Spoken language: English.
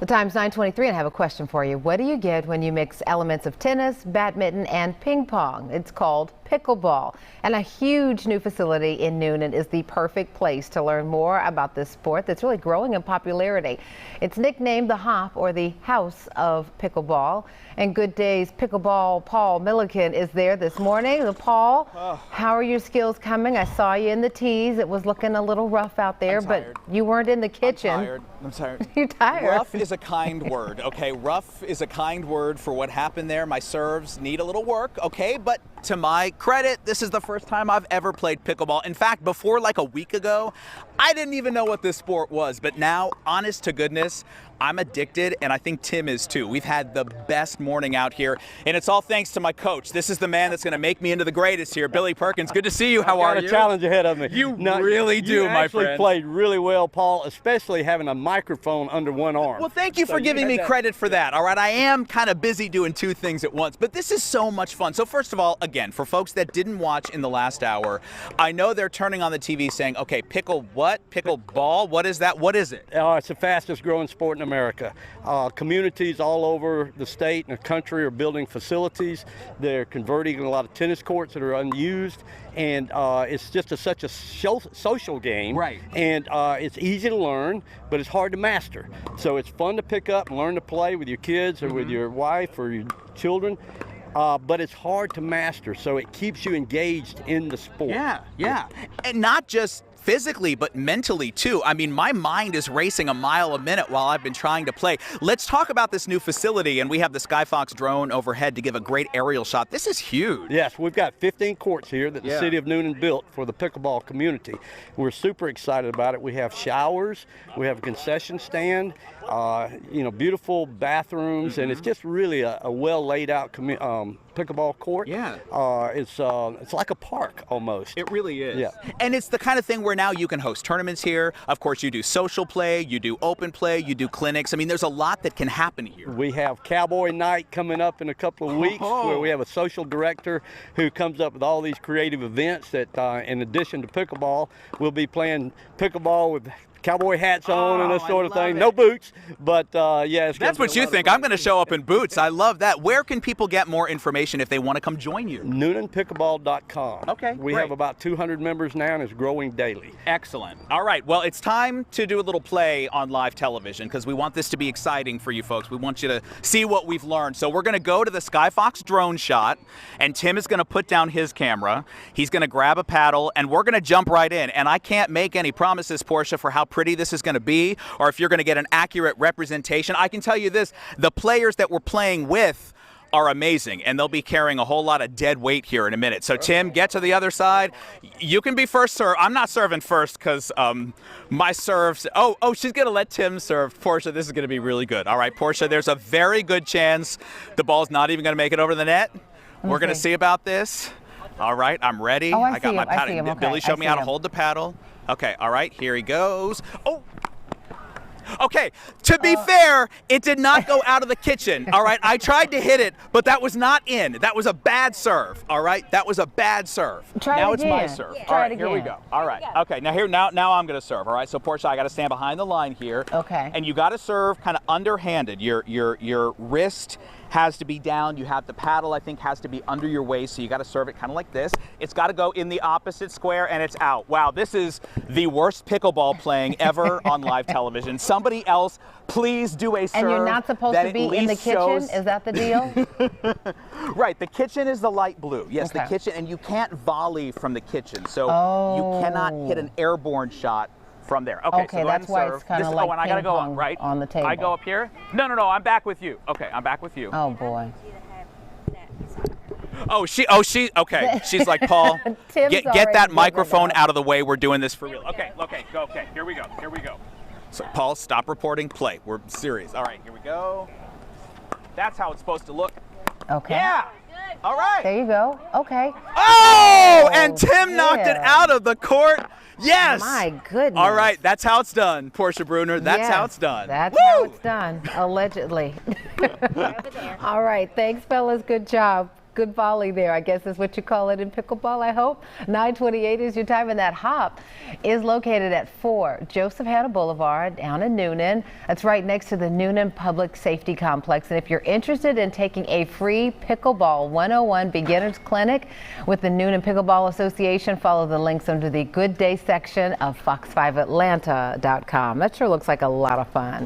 The time's 9:23 and I have a question for you. What do you get when you mix elements of tennis, badminton, and ping pong? It's called pickleball. And a huge new facility in Newnan is the perfect place to learn more about this sport that's really growing in popularity. It's nicknamed the Hop, or the House of Pickleball. And Good Day's pickleball Paul Millikin is there this morning. Paul, how are your skills coming? I saw you in the tees. It was looking a little rough out there, but you weren't in the kitchen. I'm tired. You're tired. Rough is a kind word, okay? Rough is a kind word for what happened there. My serves need a little work, okay? But to my credit, this is the first time I've ever played pickleball. In fact, before like a week ago, I didn't even know what this sport was. But now, honest to goodness, I'm addicted, and I think Tim is too. We've had the best morning out here, and it's all thanks to my coach. This is the man that's going to make me into the greatest here, Billy Perkins. Good to see you. How are you? I've got a challenge ahead of me. You really do, my friend. You actually played really well, Paul, especially having a microphone under one arm. Well, thank you for giving me credit for that, all right? I am kind of busy doing two things at once, but this is so much fun. So first of all, again, for folks that didn't watch in the last hour, I know they're turning on the TV saying, okay, pickleball? What is that? What is it? It's the fastest growing sport in America. Communities all over the state and the country are building facilities. They're converting a lot of tennis courts that are unused, and it's just such a social game. Right. And it's easy to learn, but it's hard to master. So it's fun to pick up and learn to play with your kids or with your wife or your children. But it's hard to master, so it keeps you engaged in the sport. Yeah. And not just physically, but mentally too. I mean, my mind is racing a mile a minute while I've been trying to play. Let's talk about this new facility, and we have the Skyfox drone overhead to give a great aerial shot. This is huge. Yes, we've got 15 courts here that the city of Newnan built for the pickleball community. We're super excited about it. We have showers, we have a concession stand, beautiful bathrooms, and it's just really a well laid out pickleball court. Yeah. It's like a park almost. It really is. Yeah. And it's the kind of thing where now you can host tournaments here. Of course, you do social play, you do open play, you do clinics. I mean, there's a lot that can happen here. We have Cowboy Night coming up in a couple of weeks where we have a social director who comes up with all these creative events that, in addition to pickleball, we'll be playing pickleball with cowboy hats on and this sort of thing. No boots, but yeah. That's what you think. I'm going to show up in boots. I love that. Where can people get more information if they want to come join you? NewnanPickleball.com. Okay, we have about 200 members now, and it's growing daily. Excellent. All right. Well, it's time to do a little play on live television because we want this to be exciting for you folks. We want you to see what we've learned. So we're going to go to the Skyfox drone shot, and Tim is going to put down his camera. He's going to grab a paddle, and we're going to jump right in. And I can't make any promises, Portia, for how pretty this is going to be, or if you're going to get an accurate representation. I can tell you this, the players that we're playing with are amazing, and they'll be carrying a whole lot of dead weight here in a minute. So Tim, get to the other side. You can be first serve. I'm not serving first because my serves, she's going to let Tim serve. Portia, this is going to be really good. All right, Portia, there's a very good chance the ball's not even going to make it over the net. We're going to see about this. All right, I'm ready. I got my paddle. Okay. Billy showed me how to hold the paddle. Okay, all right, here he goes. Oh! Okay, to be fair, it did not go out of the kitchen, all right? I tried to hit it, but that was not in. That was a bad serve, all right? That was a bad serve. Now it's my serve. All right, here we go. All right, okay, now I'm going to serve, all right? So, Portia, I got to stand behind the line here. Okay. And you got to serve kind of underhanded. Your wrist has to be down. You have the paddle, I think, has to be under your waist, so you got to serve it kind of like this. It's got to go in the opposite square, and it's out. Wow, this is the worst pickleball playing ever on live television. Somebody else, please do a serve. And you're not supposed to be in the kitchen? Is that the deal? Right, the kitchen is the light blue. Yes, the kitchen, and you can't volley from the kitchen, so you cannot hit an airborne shot from there. Okay, so that's why it's kind of like and I gotta go up, right? On the table. I go up here? No, I'm back with you. Okay, I'm back with you. Oh boy. Okay. She's like, Paul, get that microphone out of the way. We're doing this for real. Okay, go. Okay, here we go. So, Paul, stop reporting. Play. We're serious. All right, here we go. That's how it's supposed to look. Okay. Yeah. All right. There you go. Okay. Oh, and Tim knocked it out of the court. Yes. My goodness. All right, that's how it's done, Portia Bruner. That's how it's done. That's how it's done, allegedly. All right, thanks, fellas. Good job. good volley there, I guess is what you call it in pickleball, I hope. 9:28 is your time, and that hop is located at 4 Joseph Hanna Boulevard down in Newnan. That's right next to the Newnan Public Safety Complex. And if you're interested in taking a free Pickleball 101 Beginners Clinic with the Newnan Pickleball Association, follow the links under the Good Day section of fox5atlanta.com. That sure looks like a lot of fun.